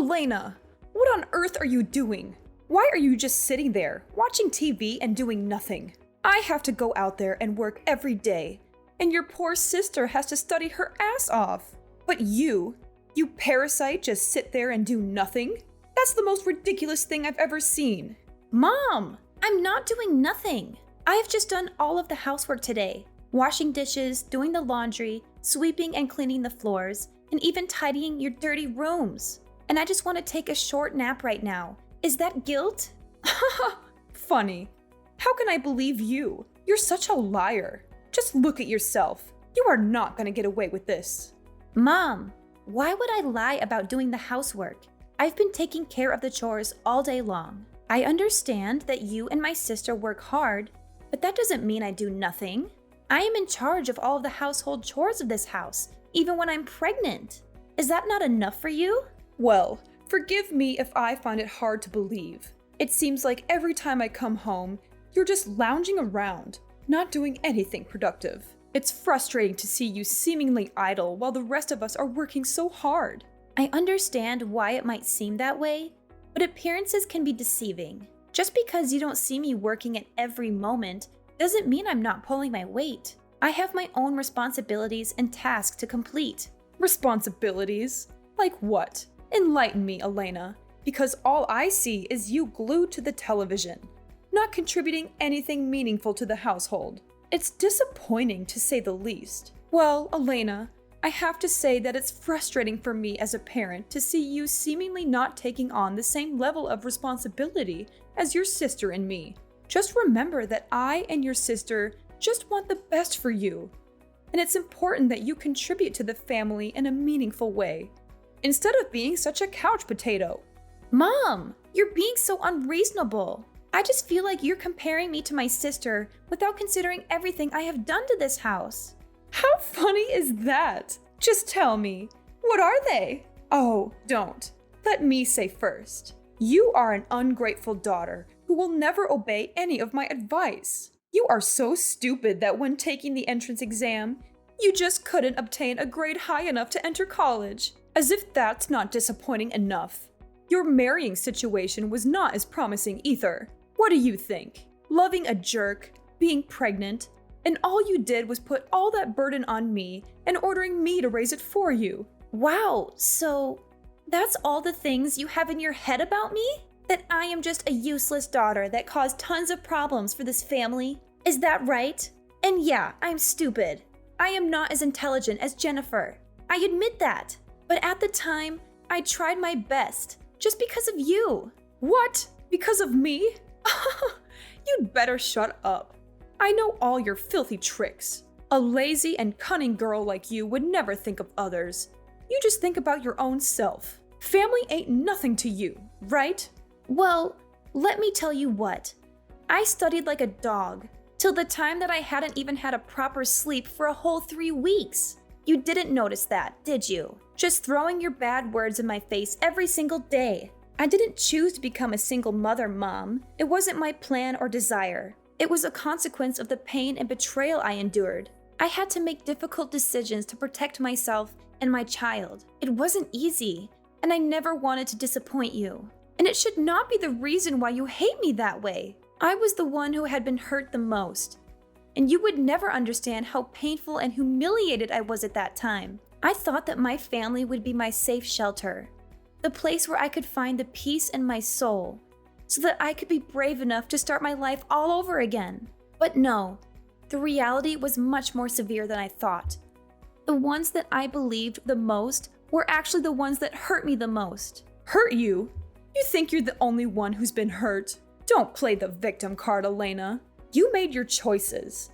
Elena, what on earth are you doing? Why are you just sitting there, watching TV and doing nothing? I have to go out there and work every day, and your poor sister has to study her ass off. But you parasite, just sit there and do nothing? That's the most ridiculous thing I've ever seen. Mom, I'm not doing nothing. I've just done all of the housework today. Washing dishes, doing the laundry, sweeping and cleaning the floors, and even tidying your dirty rooms. And I just want to take a short nap right now. Is that guilt? Funny. How can I believe you? You're such a liar. Just look at yourself. You are not going to get away with this. Mom, why would I lie about doing the housework? I've been taking care of the chores all day long. I understand that you and my sister work hard, but that doesn't mean I do nothing. I am in charge of all of the household chores of this house, even when I'm pregnant. Is that not enough for you? Well, forgive me if I find it hard to believe. It seems like every time I come home, you're just lounging around, not doing anything productive. It's frustrating to see you seemingly idle while the rest of us are working so hard. I understand why it might seem that way, but appearances can be deceiving. Just because you don't see me working at every moment doesn't mean I'm not pulling my weight. I have my own responsibilities and tasks to complete. Responsibilities? Like what? Enlighten me, Elena, because all I see is you glued to the television, not contributing anything meaningful to the household. It's disappointing to say the least. Well, Elena, I have to say that it's frustrating for me as a parent to see you seemingly not taking on the same level of responsibility as your sister and me. Just remember that I and your sister just want the best for you, and it's important that you contribute to the family in a meaningful way, instead of being such a couch potato. Mom, you're being so unreasonable. I just feel like you're comparing me to my sister without considering everything I have done to this house. How funny is that? Just tell me, what are they? Oh, don't. Let me say first. You are an ungrateful daughter who will never obey any of my advice. You are so stupid that when taking the entrance exam, you just couldn't obtain a grade high enough to enter college. As if that's not disappointing enough. Your marrying situation was not as promising either. What do you think? Loving a jerk, being pregnant, and all you did was put all that burden on me and ordering me to raise it for you. Wow, so that's all the things you have in your head about me? That I am just a useless daughter that caused tons of problems for this family? Is that right? And yeah, I'm stupid. I am not as intelligent as Jennifer. I admit that. But at the time, I tried my best, just because of you. What? Because of me? You'd better shut up. I know all your filthy tricks. A lazy and cunning girl like you would never think of others. You just think about your own self. Family ain't nothing to you, right? Well, let me tell you what. I studied like a dog, till the time that I hadn't even had a proper sleep for a whole 3 weeks. You didn't notice that, did you? Just throwing your bad words in my face every single day. I didn't choose to become a single mother, Mom. It wasn't my plan or desire. It was a consequence of the pain and betrayal I endured. I had to make difficult decisions to protect myself and my child. It wasn't easy, and I never wanted to disappoint you. And it should not be the reason why you hate me that way. I was the one who had been hurt the most. And you would never understand how painful and humiliated I was at that time. I thought that my family would be my safe shelter, the place where I could find the peace in my soul, so that I could be brave enough to start my life all over again. But no, the reality was much more severe than I thought. The ones that I believed the most were actually the ones that hurt me the most. Hurt you? You think you're the only one who's been hurt? Don't play the victim card, Elena. You made your choices,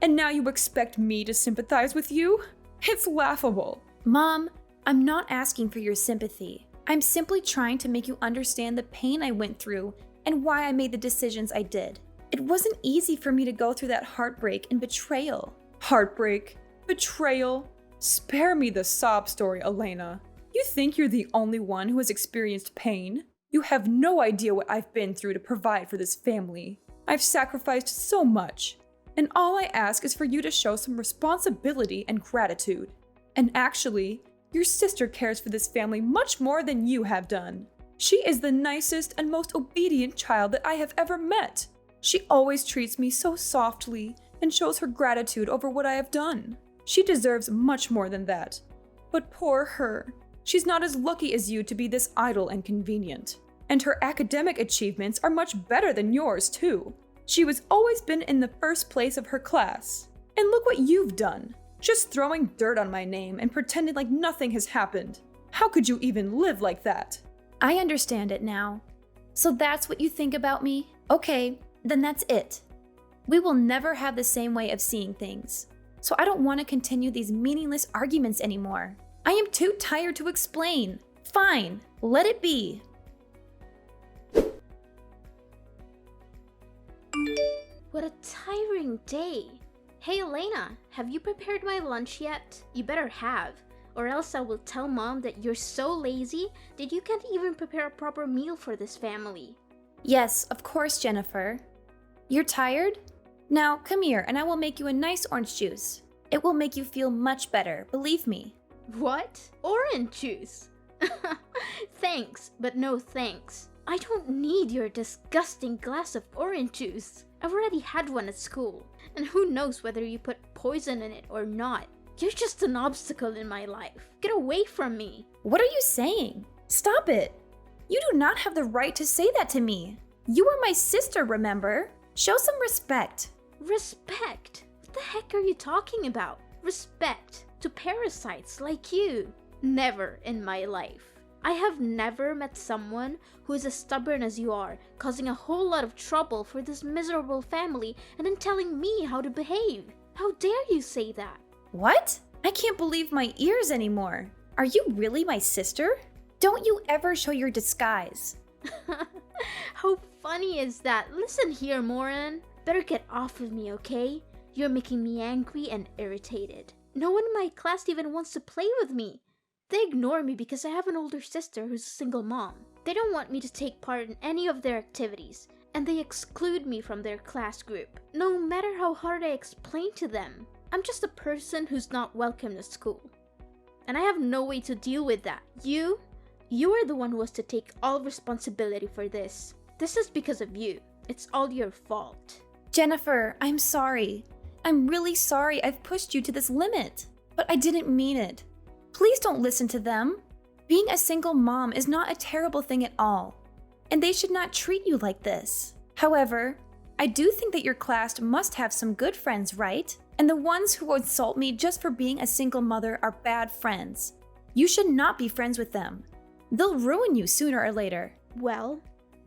and now you expect me to sympathize with you? It's laughable. Mom, I'm not asking for your sympathy. I'm simply trying to make you understand the pain I went through and why I made the decisions I did. It wasn't easy for me to go through that heartbreak and betrayal. Heartbreak? Betrayal? Spare me the sob story, Elena. You think you're the only one who has experienced pain? You have no idea what I've been through to provide for this family. I've sacrificed so much, and all I ask is for you to show some responsibility and gratitude. And actually, Your sister cares for this family much more than you have done. She is the nicest and most obedient child that I have ever met. She always treats me so softly and shows her gratitude over what I have done. She deserves much more than that. But poor her. She's not as lucky as you to be this idle and convenient. And her academic achievements are much better than yours, too. She was always been in the first place of her class. And look what you've done. Just throwing dirt on my name and pretending like nothing has happened. How could you even live like that? I understand it now. So that's what you think about me? Okay, then that's it. We will never have the same way of seeing things. So I don't want to continue these meaningless arguments anymore. I am too tired to explain. Fine, let it be. What a tiring day. Hey Elena, have you prepared my lunch yet? You better have, or else I will tell Mom that you're so lazy that you can't even prepare a proper meal for this family. Yes, of course, Jennifer. You're tired? Now, come here and I will make you a nice orange juice. It will make you feel much better, believe me. What? Orange juice? Thanks, but no thanks. I don't need your disgusting glass of orange juice. I've already had one at school, and who knows whether you put poison in it or not. You're just an obstacle in my life. Get away from me. What are you saying? Stop it. You do not have the right to say that to me. You are my sister, remember? Show some respect. Respect? What the heck are you talking about? Respect to parasites like you? Never in my life. I have never met someone who is as stubborn as you are, causing a whole lot of trouble for this miserable family and then telling me how to behave. How dare you say that? What? I can't believe my ears anymore. Are you really my sister? Don't you ever show your disguise. How funny is that? Listen here, Moran. Better get off of me, okay? You're making me angry and irritated. No one in my class even wants to play with me. They ignore me because I have an older sister who's a single mom. They don't want me to take part in any of their activities, and they exclude me from their class group. No matter how hard I explain to them, I'm just a person who's not welcome at school. And I have no way to deal with that. You are the one who has to take all responsibility for this. This is because of you. It's all your fault. Jennifer, I'm sorry. I'm really sorry I've pushed you to this limit. But I didn't mean it. Please don't listen to them. Being a single mom is not a terrible thing at all, and they should not treat you like this. However, I do think that your class must have some good friends, right? And the ones who insult me just for being a single mother are bad friends. You should not be friends with them. They'll ruin you sooner or later. Well,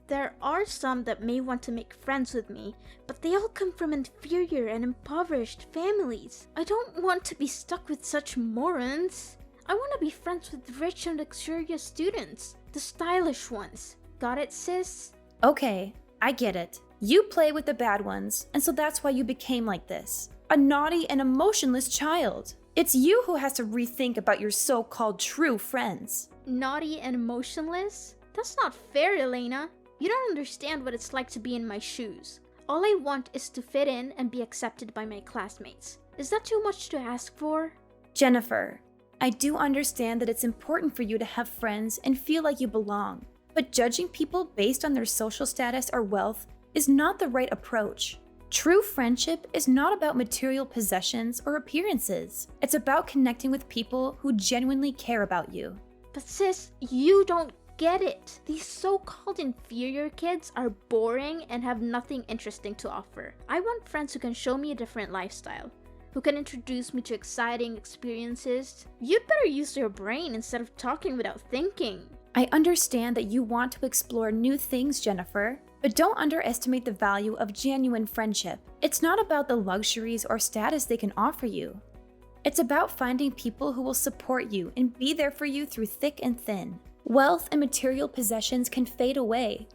there are some that may want to make friends with me, but they all come from inferior and impoverished families. I don't want to be stuck with such morons. I want to be friends with rich and luxurious students, the stylish ones. Got it, sis? Okay, I get it. You play with the bad ones, and so that's why you became like this. A naughty and emotionless child. It's you who has to rethink about your so-called true friends. Naughty and emotionless? That's not fair, Elena. You don't understand what it's like to be in my shoes. All I want is to fit in and be accepted by my classmates. Is that too much to ask for? Jennifer, I do understand that it's important for you to have friends and feel like you belong, but judging people based on their social status or wealth is not the right approach. True friendship is not about material possessions or appearances. It's about connecting with people who genuinely care about you. But sis, you don't get it. These so-called inferior kids are boring and have nothing interesting to offer. I want friends who can show me a different lifestyle, who can introduce me to exciting experiences. You'd better use your brain instead of talking without thinking. I understand that you want to explore new things, Jennifer, but don't underestimate the value of genuine friendship. It's not about the luxuries or status they can offer you. It's about finding people who will support you and be there for you through thick and thin. Wealth and material possessions can fade away,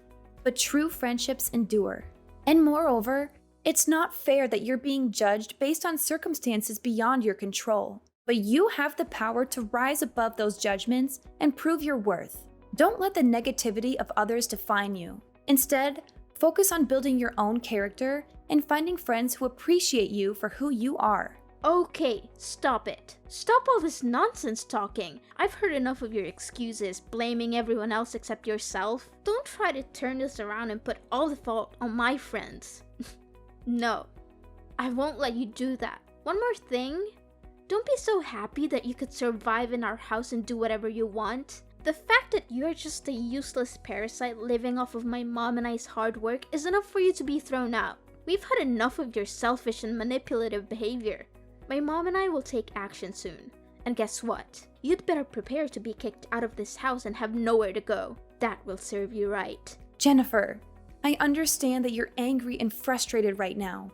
but true friendships endure. And moreover, it's not fair that you're being judged based on circumstances beyond your control. But you have the power to rise above those judgments and prove your worth. Don't let the negativity of others define you. Instead, focus on building your own character and finding friends who appreciate you for who you are. Okay, stop it. Stop all this nonsense talking. I've heard enough of your excuses, blaming everyone else except yourself. Don't try to turn this around and put all the fault on my friends. No, I won't let you do that. One more thing. Don't be so happy that you could survive in our house and do whatever you want. The fact that you're just a useless parasite living off of my mom and I's hard work is enough for you to be thrown out. We've had enough of your selfish and manipulative behavior. My mom and I will take action soon. And guess what? You'd better prepare to be kicked out of this house and have nowhere to go. That will serve you right. Jennifer, I understand that you're angry and frustrated right now.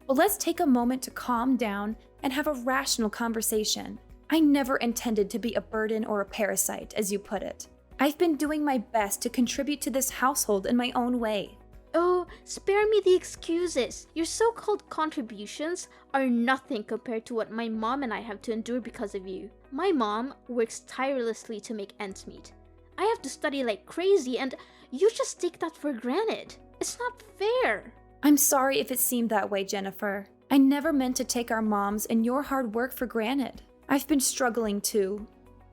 But let's take a moment to calm down and have a rational conversation. I never intended to be a burden or a parasite, as you put it. I've been doing my best to contribute to this household in my own way. Oh, spare me the excuses. Your so-called contributions are nothing compared to what my mom and I have to endure because of you. My mom works tirelessly to make ends meet. I have to study like crazy and you just take that for granted. It's not fair. I'm sorry if it seemed that way, Jennifer. I never meant to take our moms and your hard work for granted. I've been struggling too,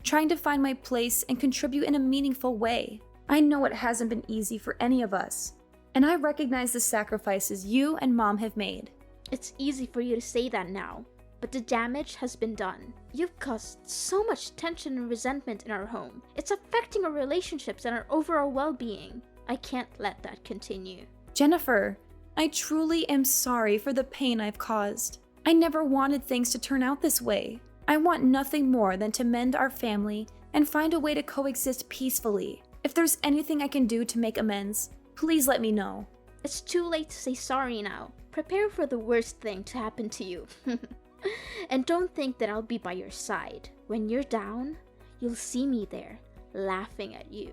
trying to find my place and contribute in a meaningful way. I know it hasn't been easy for any of us. And I recognize the sacrifices you and Mom have made. It's easy for you to say that now, but the damage has been done. You've caused so much tension and resentment in our home. It's affecting our relationships and our overall well-being. I can't let that continue. Jennifer, I truly am sorry for the pain I've caused. I never wanted things to turn out this way. I want nothing more than to mend our family and find a way to coexist peacefully. If there's anything I can do to make amends, please let me know. It's too late to say sorry now. Prepare for the worst thing to happen to you. And don't think that I'll be by your side. When you're down, you'll see me there, laughing at you.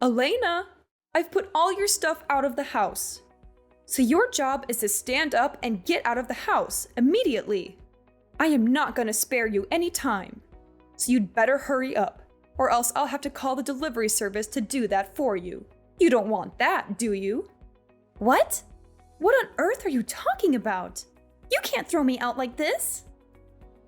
Elena, I've put all your stuff out of the house. So your job is to stand up and get out of the house immediately. I am not going to spare you any time. So you'd better hurry up, or else I'll have to call the delivery service to do that for you. You don't want that, do you? What? What on earth are you talking about? You can't throw me out like this.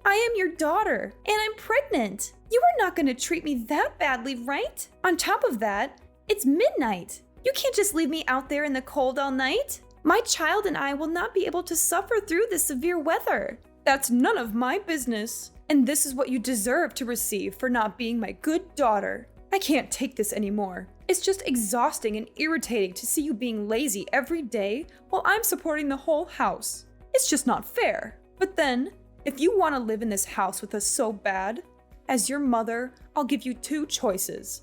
I am your daughter, and I'm pregnant. You are not going to treat me that badly, right? On top of that, it's midnight. You can't just leave me out there in the cold all night. My child and I will not be able to suffer through this severe weather. That's none of my business. And this is what you deserve to receive for not being my good daughter. I can't take this anymore. It's just exhausting and irritating to see you being lazy every day while I'm supporting the whole house. It's just not fair. But then, if you want to live in this house with us so bad, as your mother, I'll give you two choices.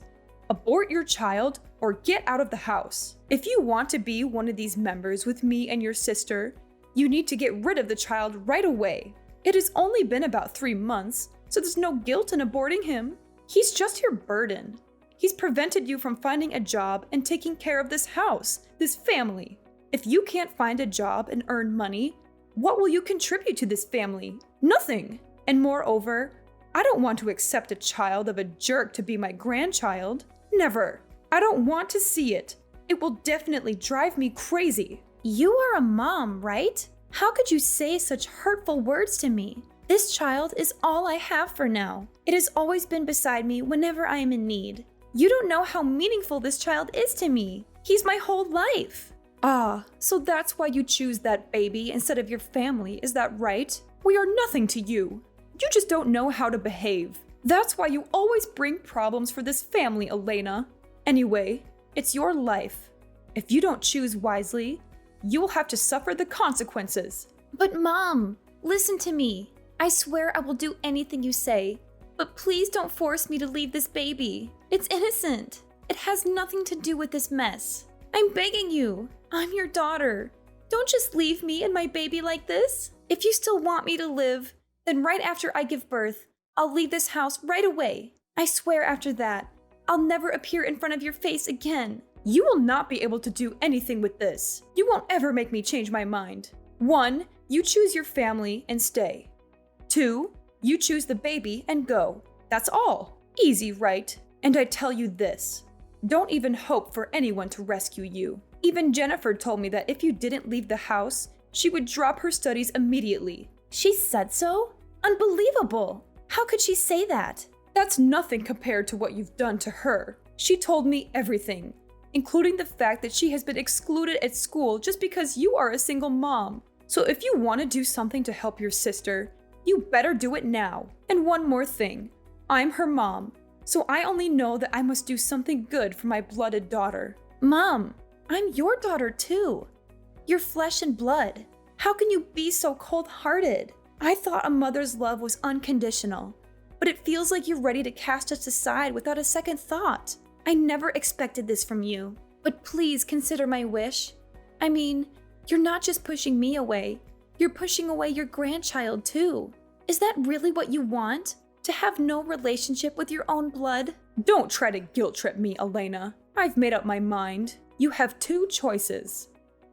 Abort your child or get out of the house. If you want to be one of these members with me and your sister, you need to get rid of the child right away. It has only been about 3 months, so there's no guilt in aborting him. He's just your burden. He's prevented you from finding a job and taking care of this house, this family. If you can't find a job and earn money, what will you contribute to this family? Nothing. And moreover, I don't want to accept a child of a jerk to be my grandchild. Never. I don't want to see it. It will definitely drive me crazy. You are a mom, right? How could you say such hurtful words to me? This child is all I have for now. It has always been beside me whenever I am in need. You don't know how meaningful this child is to me. He's my whole life. Ah, so that's why you choose that baby instead of your family, is that right? We are nothing to you. You just don't know how to behave. That's why you always bring problems for this family, Elena. Anyway, it's your life. If you don't choose wisely, you will have to suffer the consequences. But Mom, listen to me. I swear I will do anything you say. But please don't force me to leave this baby. It's innocent. It has nothing to do with this mess. I'm begging you. I'm your daughter. Don't just leave me and my baby like this. If you still want me to live, then right after I give birth, I'll leave this house right away. I swear after that, I'll never appear in front of your face again. You will not be able to do anything with this. You won't ever make me change my mind. 1, you choose your family and stay. 2, you choose the baby and go. That's all. Easy, right? And I tell you this, don't even hope for anyone to rescue you. Even Jennifer told me that if you didn't leave the house, she would drop her studies immediately. She said so? Unbelievable! How could she say that? That's nothing compared to what you've done to her. She told me everything, including the fact that she has been excluded at school just because you are a single mom. So if you want to do something to help your sister, you better do it now. And one more thing, I'm her mom, so I only know that I must do something good for my blooded daughter. Mom, I'm your daughter too. You're flesh and blood. How can you be so cold-hearted? I thought a mother's love was unconditional, but it feels like you're ready to cast us aside without a second thought. I never expected this from you, but please consider my wish. I mean, you're not just pushing me away, you're pushing away your grandchild too. Is that really what you want? To have no relationship with your own blood? Don't try to guilt trip me, Elena. I've made up my mind. You have two choices.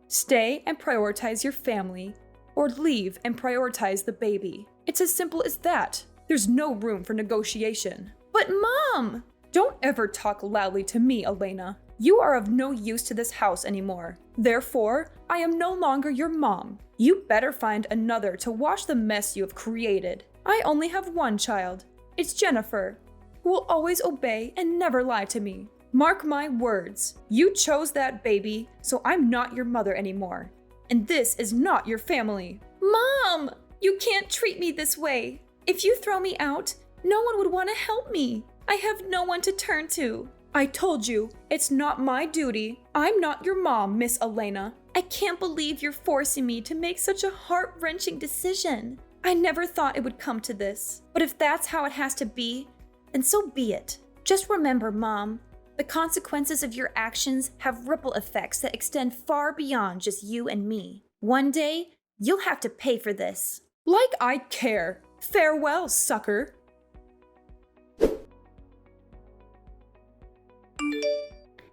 Stay and prioritize your family, or leave and prioritize the baby. It's as simple as that. There's no room for negotiation. But Mom! Don't ever talk loudly to me, Elena. You are of no use to this house anymore. Therefore, I am no longer your mom. You better find another to wash the mess you have created. I only have one child. It's Jennifer, who will always obey and never lie to me. Mark my words. You chose that baby, so I'm not your mother anymore. And this is not your family. Mom! You can't treat me this way. If you throw me out, no one would want to help me. I have no one to turn to. I told you, it's not my duty. I'm not your mom, Miss Elena. I can't believe you're forcing me to make such a heart-wrenching decision. I never thought it would come to this. But if that's how it has to be, then so be it. Just remember, Mom, the consequences of your actions have ripple effects that extend far beyond just you and me. One day, you'll have to pay for this. Like I care. Farewell, sucker.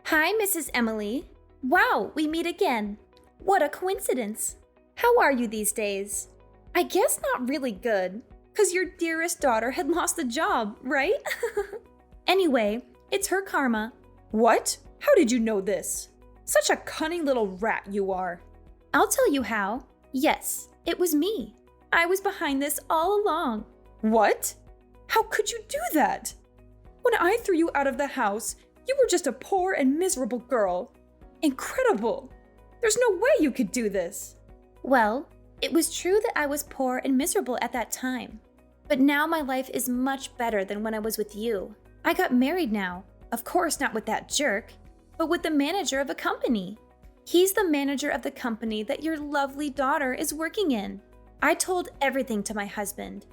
Hi, Mrs. Emily. Wow, we meet again. What a coincidence. How are you these days? I guess not really good, because your dearest daughter had lost the job, right? Anyway, it's her karma. What? How did you know this? Such a cunning little rat you are. I'll tell you how. Yes, it was me. I was behind this all along. What? How could you do that? When I threw you out of the house, you were just a poor and miserable girl. Incredible. There's no way you could do this. Well, it was true that I was poor and miserable at that time. But now my life is much better than when I was with you. I got married now. Of course not with that jerk, but with the manager of a company. He's the manager of the company that your lovely daughter is working in. I told everything to my husband,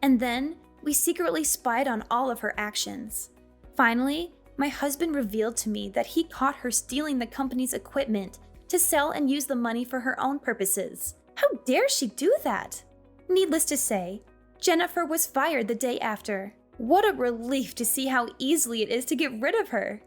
and then we secretly spied on all of her actions. Finally, my husband revealed to me that he caught her stealing the company's equipment to sell and use the money for her own purposes. How dare she do that? Needless to say, Jennifer was fired the day after. What a relief to see how easily it is to get rid of her.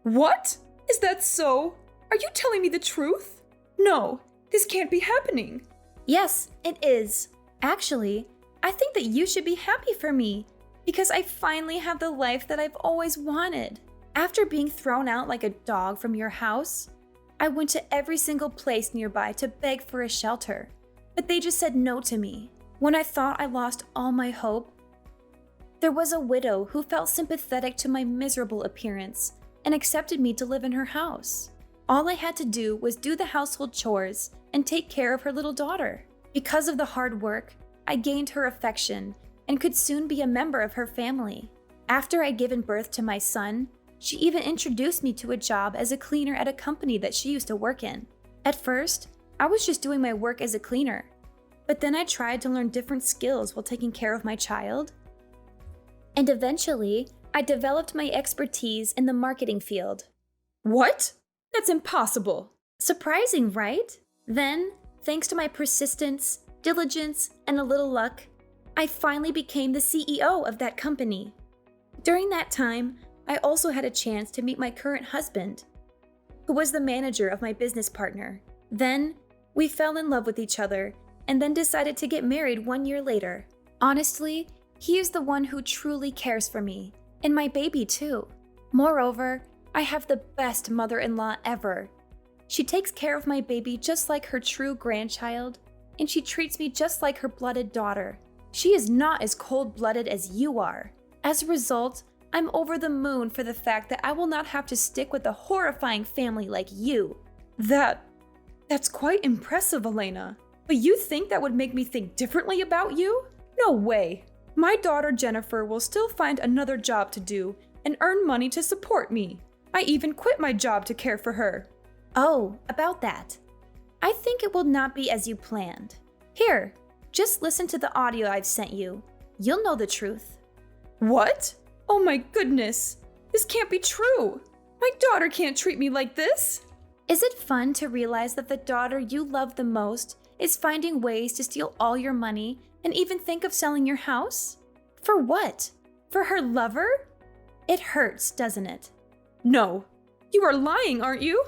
What? Is that so? Are you telling me the truth? No, this can't be happening. Yes, it is. Actually, I think that you should be happy for me, because I finally have the life that I've always wanted. After being thrown out like a dog from your house, I went to every single place nearby to beg for a shelter, but they just said no to me. When I thought I lost all my hope, there was a widow who felt sympathetic to my miserable appearance and accepted me to live in her house. All I had to do was do the household chores and take care of her little daughter. Because of the hard work, I gained her affection and could soon be a member of her family. After I'd given birth to my son, she even introduced me to a job as a cleaner at a company that she used to work in. At first, I was just doing my work as a cleaner, but then I tried to learn different skills while taking care of my child. And eventually, I developed my expertise in the marketing field. What? That's impossible. Surprising, right? Then, thanks to my persistence, diligence, and a little luck, I finally became the CEO of that company. During that time, I also had a chance to meet my current husband, who was the manager of my business partner. Then, we fell in love with each other and then decided to get married 1 year later. Honestly, he is the one who truly cares for me, and my baby too. Moreover, I have the best mother-in-law ever. She takes care of my baby just like her true grandchild, and she treats me just like her blooded daughter. She is not as cold-blooded as you are. As a result, I'm over the moon for the fact that I will not have to stick with a horrifying family like you. That's quite impressive, Elena. But you think that would make me think differently about you? No way. My daughter Jennifer will still find another job to do and earn money to support me. I even quit my job to care for her. Oh, about that. I think it will not be as you planned. Here, just listen to the audio I've sent you. You'll know the truth. What? Oh my goodness. This can't be true. My daughter can't treat me like this. Is it fun to realize that the daughter you love the most is finding ways to steal all your money and even think of selling your house? For what? For her lover? It hurts, doesn't it? No. You are lying, aren't you?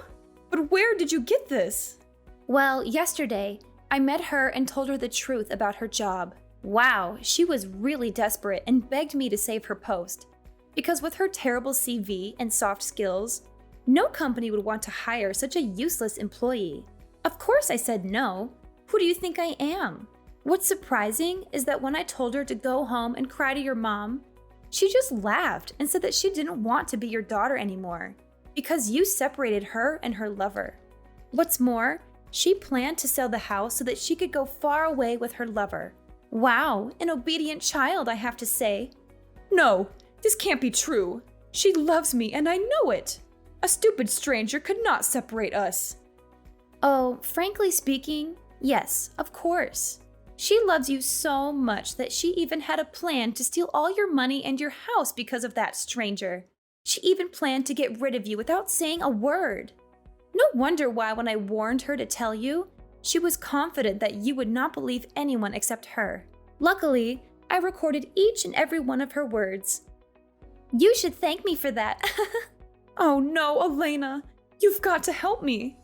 But where did you get this? Well, yesterday, I met her and told her the truth about her job. Wow, she was really desperate and begged me to save her post. Because with her terrible CV and soft skills, no company would want to hire such a useless employee. Of course I said no. Who do you think I am? What's surprising is that when I told her to go home and cry to your mom, she just laughed and said that she didn't want to be your daughter anymore because you separated her and her lover. What's more, she planned to sell the house so that she could go far away with her lover. Wow, an obedient child, I have to say. No, this can't be true. She loves me and I know it. A stupid stranger could not separate us. Oh, frankly speaking, yes, of course. She loves you so much that she even had a plan to steal all your money and your house because of that stranger. She even planned to get rid of you without saying a word. No wonder why when I warned her to tell you, she was confident that you would not believe anyone except her. Luckily, I recorded each and every one of her words. You should thank me for that. Oh no, Elena. You've got to help me.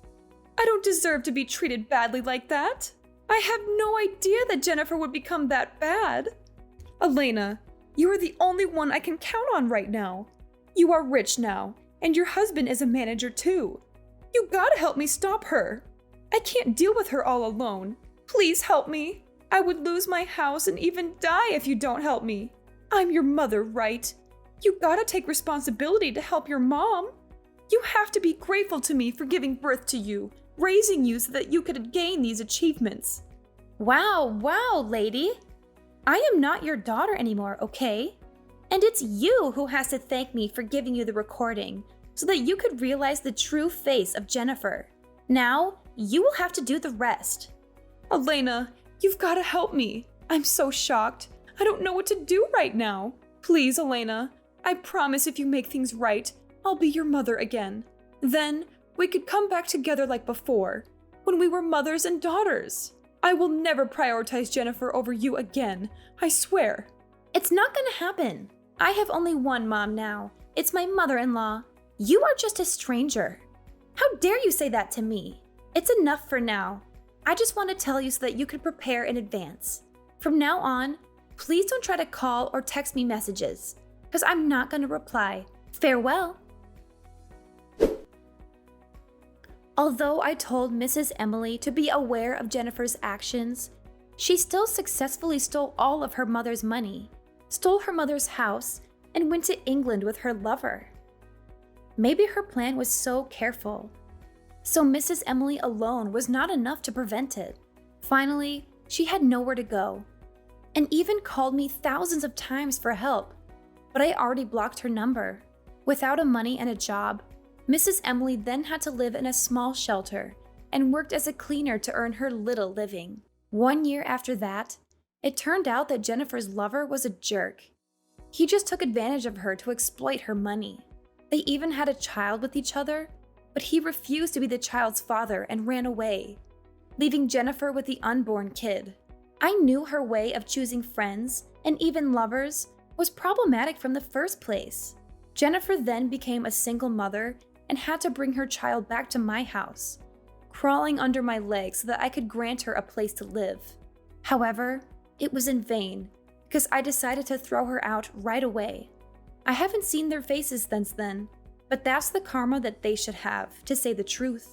I don't deserve to be treated badly like that. I have no idea that Jennifer would become that bad. Elena, you are the only one I can count on right now. You are rich now, and your husband is a manager too. You gotta help me stop her. I can't deal with her all alone. Please help me. I would lose my house and even die if you don't help me. I'm your mother, right? You gotta take responsibility to help your mom. You have to be grateful to me for giving birth to you, raising you so that you could gain these achievements. Wow, lady. I am not your daughter anymore, okay? And it's you who has to thank me for giving you the recording so that you could realize the true face of Jennifer. Now, you will have to do the rest. Elena, you've got to help me. I'm so shocked. I don't know what to do right now. Please, Elena, I promise if you make things right, I'll be your mother again. Then we could come back together like before, when we were mothers and daughters. I will never prioritize Jennifer over you again, I swear. It's not gonna happen. I have only one mom now. It's my mother-in-law. You are just a stranger. How dare you say that to me? It's enough for now. I just want to tell you so that you can prepare in advance. From now on, please don't try to call or text me messages, because I'm not going to reply. Farewell. Although I told Mrs. Emily to be aware of Jennifer's actions, she still successfully stole all of her mother's money, stole her mother's house, and went to England with her lover. Maybe her plan was so careful. So Mrs. Emily alone was not enough to prevent it. Finally, she had nowhere to go, and even called me thousands of times for help, but I already blocked her number. Without a money and a job, Mrs. Emily then had to live in a small shelter and worked as a cleaner to earn her little living. 1 year after that, it turned out that Jennifer's lover was a jerk. He just took advantage of her to exploit her money. They even had a child with each other, but he refused to be the child's father and ran away, leaving Jennifer with the unborn kid. I knew her way of choosing friends, and even lovers, was problematic from the first place. Jennifer then became a single mother and had to bring her child back to my house, crawling under my legs so that I could grant her a place to live. However, it was in vain, because I decided to throw her out right away. I haven't seen their faces since then, but that's the karma that they should have, to say the truth.